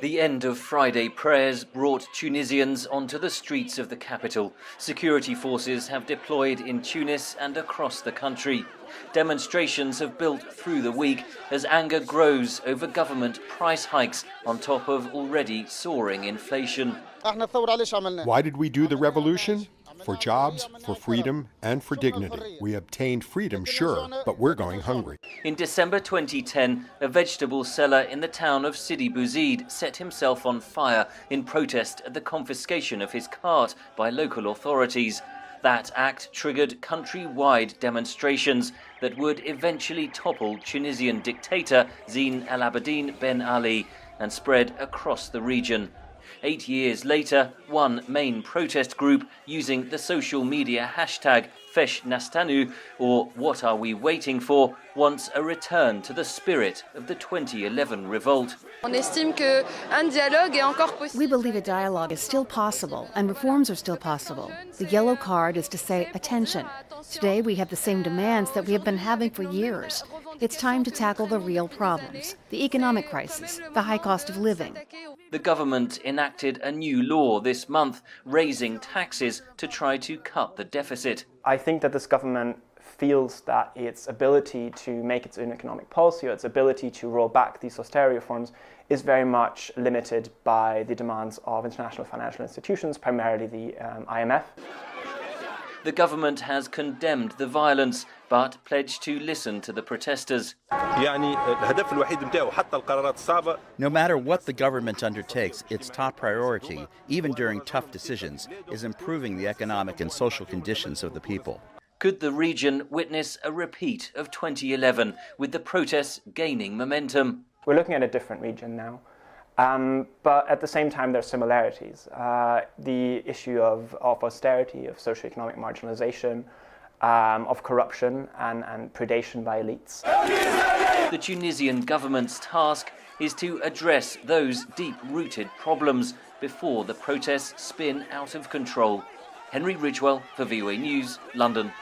The end of Friday prayers brought Tunisians onto the streets of the capital. Security forces have deployed in Tunis and across the country. Demonstrations have built through the week as anger grows over government price hikes on top of already soaring inflation. Why did we do the revolution? For jobs, for freedom, and for dignity. We obtained freedom, sure, but we're going hungry. In December 2010, a vegetable seller in the town of Sidi Bouzid set himself on fire in protest at the confiscation of his cart by local authorities. That act triggered country-wide demonstrations that would eventually topple Tunisian dictator Zine El Abidine Ben Ali and spread across the region. 8 years later, one main protest group using the social media hashtag Fesh Nastanu, or What Are We Waiting For, wants a return to the spirit of the 2011 revolt. We believe a dialogue is still possible and reforms are still possible. The yellow card is to say, attention. Today we have the same demands that we have been having for years. It's time to tackle the real problems, the economic crisis, the high cost of living. The government enacted a new law this month, raising taxes to try to cut the deficit. I think that this government feels that its ability to make its own economic policy or its ability to roll back these austerity reforms is very much limited by the demands of international financial institutions, primarily the IMF. The government has condemned the violence, but pledged to listen to the protesters. No matter what the government undertakes, its top priority, even during tough decisions, is improving the economic and social conditions of the people. Could the region witness a repeat of 2011, with the protests gaining momentum? We're looking at a different region now. But at the same time, there are similarities. The issue of austerity, of socioeconomic marginalization, of corruption and predation by elites. The Tunisian government's task is to address those deep-rooted problems before the protests spin out of control. Henry Ridgewell for VOA News, London.